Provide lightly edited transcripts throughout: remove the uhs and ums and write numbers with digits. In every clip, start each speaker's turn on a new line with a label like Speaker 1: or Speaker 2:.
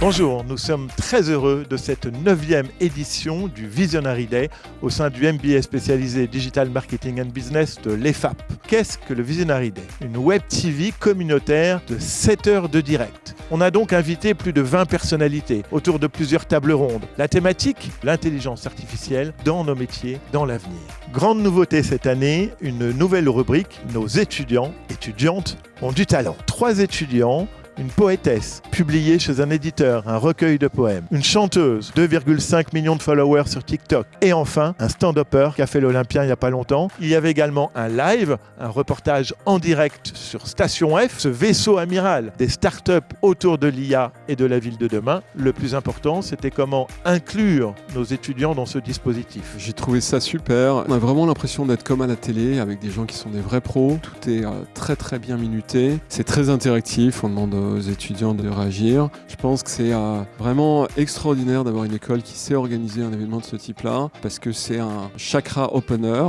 Speaker 1: Bonjour, nous sommes très heureux de cette 9e édition du Visionary Day au sein du MBA spécialisé Digital Marketing and Business de l'EFAP. Qu'est-ce que le Visionary Day? Une web TV communautaire de 7 heures de direct. On a donc invité plus de 20 personnalités autour de plusieurs tables rondes. La thématique, l'intelligence artificielle dans nos métiers, dans l'avenir. Grande nouveauté cette année, une nouvelle rubrique, nos étudiantes ont du talent. 3 étudiants, une poétesse, publiée chez un éditeur, un recueil de poèmes. Une chanteuse, 2,5 millions de followers sur TikTok. Et enfin, un stand-upper qui a fait l'Olympien il n'y a pas longtemps. Il y avait également un live, un reportage en direct sur Station F, ce vaisseau amiral des startups autour de l'IA et de la ville de demain. Le plus important, c'était comment inclure nos étudiants dans ce dispositif.
Speaker 2: J'ai trouvé ça super. On a vraiment l'impression d'être comme à la télé, avec des gens qui sont des vrais pros. Tout est très très bien minuté. C'est très interactif. On demande aux étudiants de réagir. Je pense que c'est vraiment extraordinaire d'avoir une école qui sait organiser un événement de ce type-là, parce que c'est un chakra opener,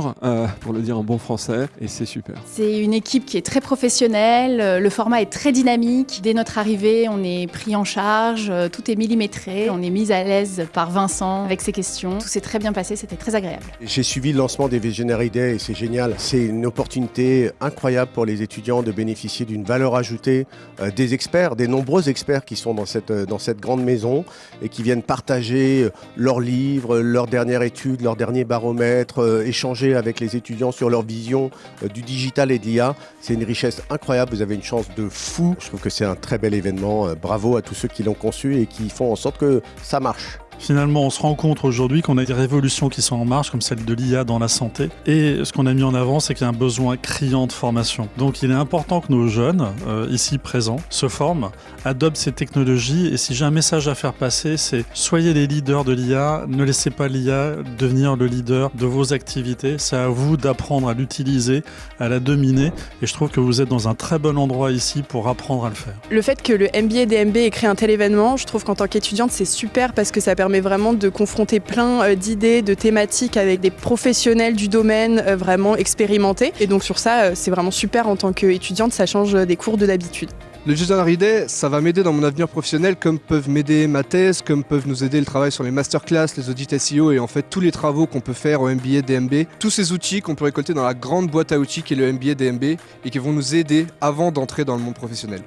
Speaker 2: pour le dire en bon français, et c'est super.
Speaker 3: C'est une équipe qui est très professionnelle, le format est très dynamique. Dès notre arrivée, on est pris en charge, tout est millimétré, on est mis à l'aise par Vincent avec ses questions. Tout s'est très bien passé, c'était très agréable.
Speaker 4: J'ai suivi le lancement des Visionary Day et c'est génial. C'est une opportunité incroyable pour les étudiants de bénéficier d'une valeur ajoutée, des nombreux experts qui sont dans cette grande maison et qui viennent partager leurs livres, leurs dernières études, leurs derniers baromètres, échanger avec les étudiants sur leur vision du digital et de l'IA. C'est une richesse incroyable, vous avez une chance de fou. Je trouve que c'est un très bel événement. Bravo à tous ceux qui l'ont conçu et qui font en sorte que ça marche.
Speaker 5: Finalement, on se rend compte aujourd'hui qu'on a des révolutions qui sont en marche, comme celle de l'IA dans la santé. Et ce qu'on a mis en avant, c'est qu'il y a un besoin criant de formation. Donc il est important que nos jeunes, ici présents, se forment, adoptent ces technologies. Et si j'ai un message à faire passer, c'est soyez les leaders de l'IA, ne laissez pas l'IA devenir le leader de vos activités. C'est à vous d'apprendre à l'utiliser, à la dominer. Et je trouve que vous êtes dans un très bon endroit ici pour apprendre à le faire.
Speaker 6: Le fait que le MBA DMB ait créé un tel événement, je trouve qu'en tant qu'étudiante, c'est super parce que ça permet vraiment de confronter plein d'idées, de thématiques avec des professionnels du domaine vraiment expérimentés. Et donc sur ça, c'est vraiment super en tant qu'étudiante, ça change des cours de d'habitude.
Speaker 7: Le Visionary Day, ça va m'aider dans mon avenir professionnel, comme peuvent m'aider ma thèse, comme peuvent nous aider le travail sur les masterclass, les audits SEO et en fait tous les travaux qu'on peut faire au MBA DMB. Tous ces outils qu'on peut récolter dans la grande boîte à outils qu'est le MBA DMB et qui vont nous aider avant d'entrer dans le monde professionnel.